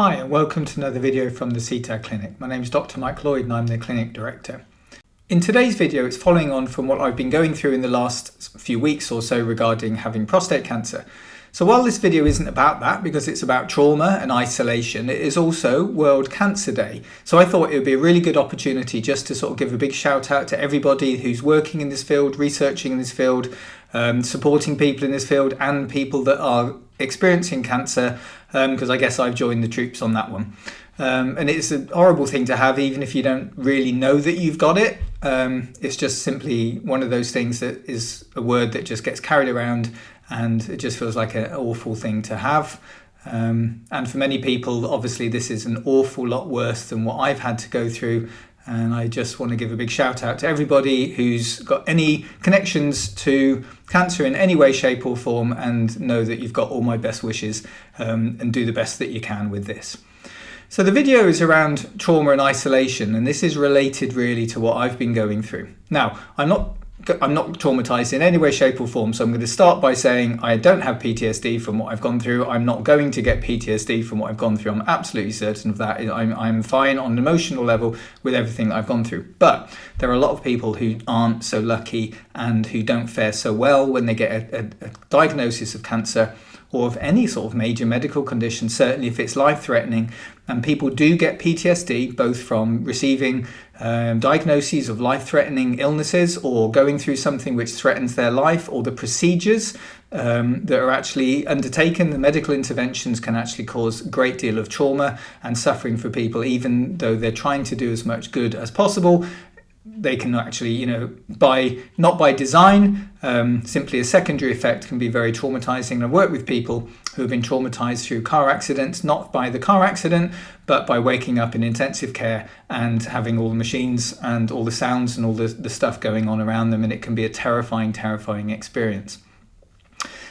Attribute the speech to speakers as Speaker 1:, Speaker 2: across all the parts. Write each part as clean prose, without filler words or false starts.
Speaker 1: Hi and welcome to another video from the CTAG Clinic. My name is Dr. Mike Lloyd and I'm the Clinic Director. In today's video, it's following on from what I've been going through in the last few weeks or so regarding having prostate cancer. So while this video isn't about that, because it's about trauma and isolation, it is also World Cancer Day. So I thought it would be a really good opportunity just to sort of give a big shout out to everybody who's working in this field, researching in this field, supporting people in this field and people that are experiencing cancer, because I guess I've joined the troops on that one. And it's a horrible thing to have, even if you don't really know that you've got it. It's just simply one of those things that is a word that just gets carried around, and it just feels like an awful thing to have. And for many people, obviously, this is an awful lot worse than what I've had to go through. And I just want to give a big shout out to everybody who's got any connections to cancer in any way, shape or form, and know that you've got all my best wishes, and do the best that you can with this. So the video is around trauma and isolation, and this is related really to what I've been going through. Now, I'm not traumatized in any way, shape or form. So I'm going to start by saying I don't have PTSD from what I've gone through. I'm not going to get PTSD from what I've gone through. I'm absolutely certain of that. I'm fine on an emotional level with everything that I've gone through. But there are a lot of people who aren't so lucky and who don't fare so well when they get a diagnosis of cancer or of any sort of major medical condition, certainly if it's life-threatening. And people do get PTSD, both from receiving diagnoses of life-threatening illnesses or going through something which threatens their life, or the procedures that are actually undertaken. The medical interventions can actually cause a great deal of trauma and suffering for people, even though they're trying to do as much good as possible. They can actually, not by design, simply a secondary effect can be very traumatizing. I've worked with people who have been traumatized through car accidents, not by the car accident, but by waking up in intensive care and having all the machines and all the sounds and all the stuff going on around them. And it can be a terrifying, terrifying experience.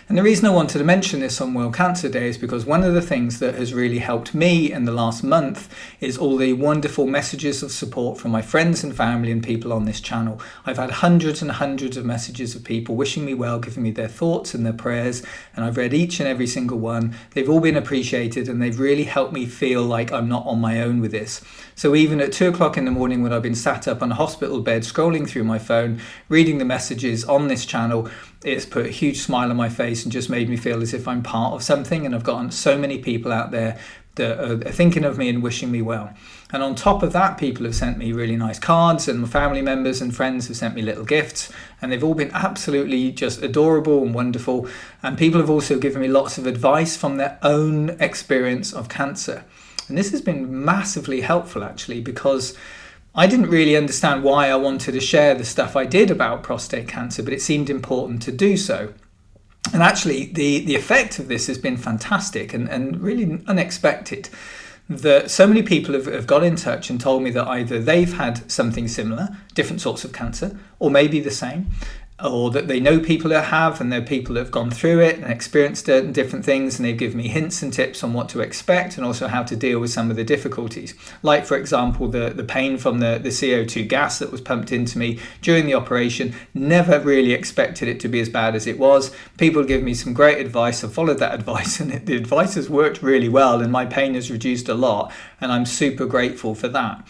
Speaker 1: And the reason I wanted to mention this on World Cancer Day is because one of the things that has really helped me in the last month is all the wonderful messages of support from my friends and family and people on this channel. I've had hundreds and hundreds of messages of people wishing me well, giving me their thoughts and their prayers, and I've read each and every single one. They've all been appreciated, and they've really helped me feel like I'm not on my own with this. So even at 2 o'clock in the morning when I've been sat up on a hospital bed scrolling through my phone, reading the messages on this channel, it's put a huge smile on my face and just made me feel as if I'm part of something, and I've gotten so many people out there that are thinking of me and wishing me well. And on top of that, people have sent me really nice cards, and my family members and friends have sent me little gifts, and they've all been absolutely just adorable and wonderful. And people have also given me lots of advice from their own experience of cancer. And this has been massively helpful actually, because I didn't really understand why I wanted to share the stuff I did about prostate cancer, but it seemed important to do so. And actually, the effect of this has been fantastic and really unexpected. That so many people have got in touch and told me that either they've had something similar, different sorts of cancer, or maybe the same, or that they know people that have, and they're people that have gone through it and experienced it and different things, and they've given me hints and tips on what to expect and also how to deal with some of the difficulties. Like, for example, the pain from the CO2 gas that was pumped into me during the operation. Never really expected it to be as bad as it was. People give me some great advice. I've followed that advice, and the advice has worked really well, and my pain has reduced a lot, and I'm super grateful for that.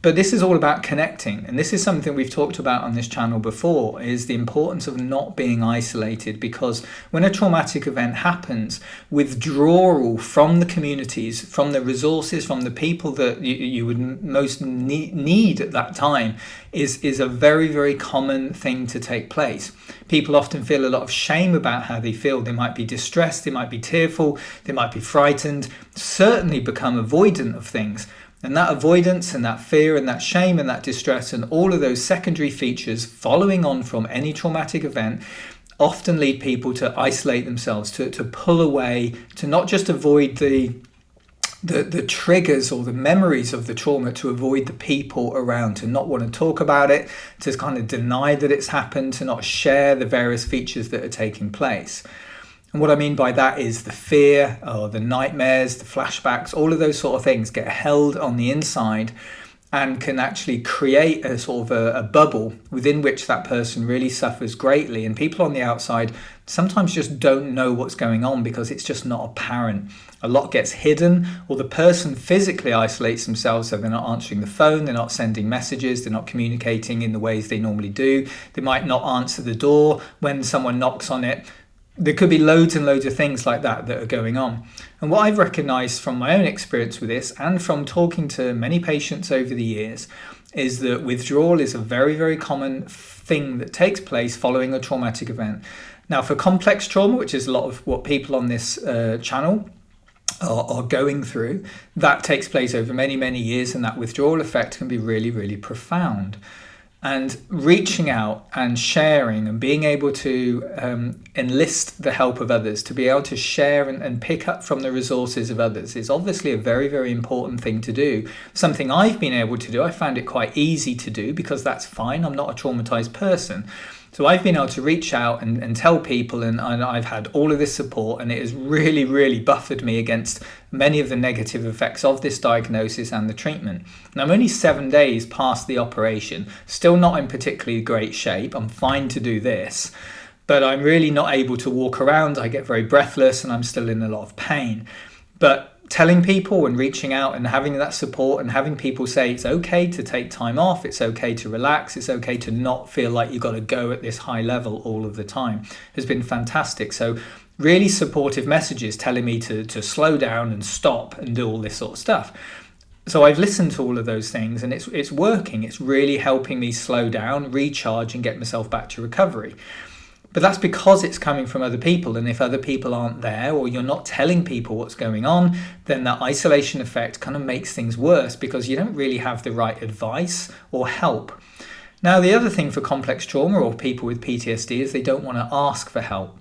Speaker 1: But this is all about connecting, and this is something we've talked about on this channel before, is the importance of not being isolated, because when a traumatic event happens, withdrawal from the communities, from the resources, from the people that you would most need at that time is a very, very common thing to take place. People often feel a lot of shame about how they feel. They might be distressed, they might be tearful, they might be frightened, certainly become avoidant of things. And that avoidance and that fear and that shame and that distress and all of those secondary features following on from any traumatic event often lead people to isolate themselves, to pull away, to not just avoid the triggers or the memories of the trauma, to avoid the people around, to not want to talk about it, to kind of deny that it's happened, to not share the various features that are taking place. And what I mean by that is the fear or the nightmares, the flashbacks, all of those sort of things get held on the inside and can actually create a sort of a bubble within which that person really suffers greatly. And people on the outside sometimes just don't know what's going on because it's just not apparent. A lot gets hidden, or the person physically isolates themselves, so they're not answering the phone, they're not sending messages, they're not communicating in the ways they normally do. They might not answer the door when someone knocks on it. There could be loads and loads of things like that are going on. And what I've recognized from my own experience with this and from talking to many patients over the years is that withdrawal is a very, very common thing that takes place following a traumatic event. Now, for complex trauma, which is a lot of what people on this channel are going through, that takes place over many, many years, and that withdrawal effect can be really, really profound. And reaching out and sharing and being able to enlist the help of others, to be able to share and pick up from the resources of others is obviously a very, very important thing to do. Something I've been able to do. I found it quite easy to do because that's fine. I'm not a traumatized person. So I've been able to reach out and tell people, and I've had all of this support, and it has really, really buffered me against many of the negative effects of this diagnosis and the treatment. And I'm only 7 days past the operation, still not in particularly great shape. I'm fine to do this, but I'm really not able to walk around. I get very breathless and I'm still in a lot of pain. But telling people and reaching out and having that support and having people say it's okay to take time off, it's okay to relax, it's okay to not feel like you've got to go at this high level all of the time has been fantastic. So really supportive messages telling me to slow down and stop and do all this sort of stuff. So I've listened to all of those things and it's working. It's really helping me slow down, recharge and get myself back to recovery. But that's because it's coming from other people. And if other people aren't there, or you're not telling people what's going on, then that isolation effect kind of makes things worse because you don't really have the right advice or help. Now, the other thing for complex trauma or people with PTSD is they don't want to ask for help.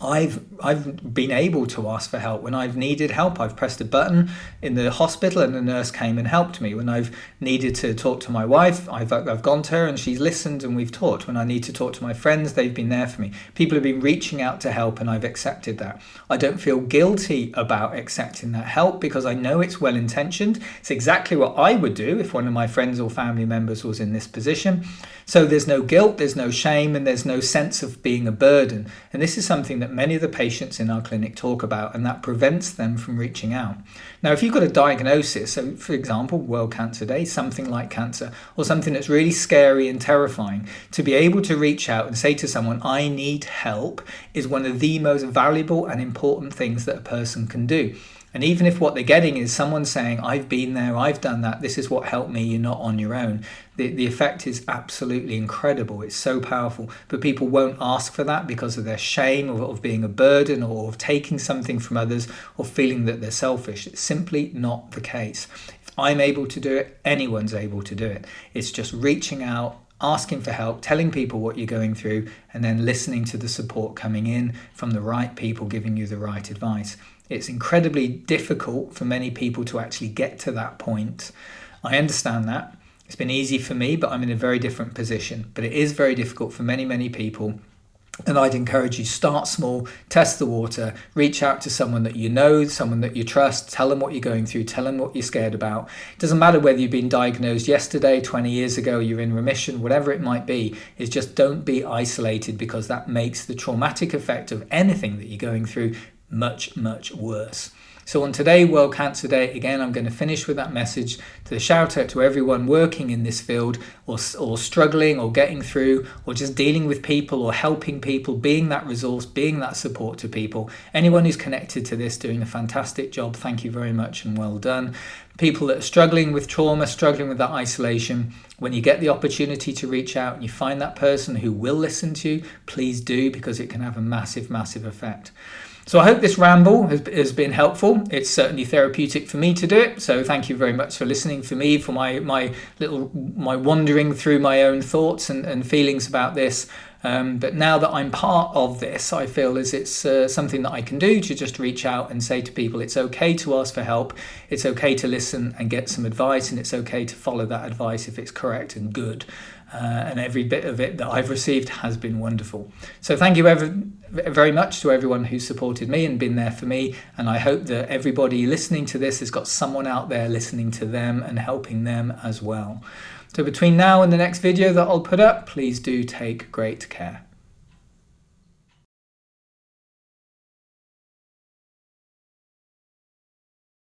Speaker 1: I've been able to ask for help when I've needed help. I've pressed a button in the hospital and the nurse came and helped me. When I've needed to talk to my wife, I've gone to her and she's listened and we've talked. When I need to talk to my friends, they've been there for me. People have been reaching out to help and I've accepted that. I don't feel guilty about accepting that help because I know it's well intentioned. It's exactly what I would do if one of my friends or family members was in this position. So there's no guilt, there's no shame, and there's no sense of being a burden. And this is something that many of the patients in our clinic talk about, and that prevents them from reaching out. Now, if you've got a diagnosis, so for example, World Cancer Day, something like cancer, or something that's really scary and terrifying, to be able to reach out and say to someone, I need help, is one of the most valuable and important things that a person can do. And even if what they're getting is someone saying, I've been there, I've done that, this is what helped me, you're not on your own, the effect is absolutely incredible. It's so powerful. But people won't ask for that because of their shame of being a burden or of taking something from others or feeling that they're selfish. It's simply not the case. If I'm able to do it, anyone's able to do it. It's just reaching out, asking for help, telling people what you're going through, and then listening to the support coming in from the right people giving you the right advice. It's incredibly difficult for many people to actually get to that point. I understand that. It's been easy for me, but I'm in a very different position. But it is very difficult for many, many people. And I'd encourage you, start small, test the water, reach out to someone that you know, someone that you trust, tell them what you're going through, tell them what you're scared about. It doesn't matter whether you've been diagnosed yesterday, 20 years ago, you're in remission, whatever it might be, is just don't be isolated because that makes the traumatic effect of anything that you're going through much, much worse. So on today, World Cancer Day, again, I'm going to finish with that message to shout out to everyone working in this field or struggling or getting through or just dealing with people or helping people, being that resource, being that support to people. Anyone who's connected to this doing a fantastic job, thank you very much and well done. People that are struggling with trauma, struggling with that isolation, when you get the opportunity to reach out and you find that person who will listen to you, please do, because it can have a massive, massive effect. So I hope this ramble has been helpful. It's certainly therapeutic for me to do it. So thank you very much for listening for me, for my wandering through my own thoughts and feelings about this. But now that I'm part of this, I feel as it's something that I can do to just reach out and say to people, it's okay to ask for help. It's okay to listen and get some advice, and it's okay to follow that advice if it's correct and good. And every bit of it that I've received has been wonderful. So thank you very much to everyone who supported me and been there for me. And I hope that everybody listening to this has got someone out there listening to them and helping them as well. So between now and the next video that I'll put up, please do take great care.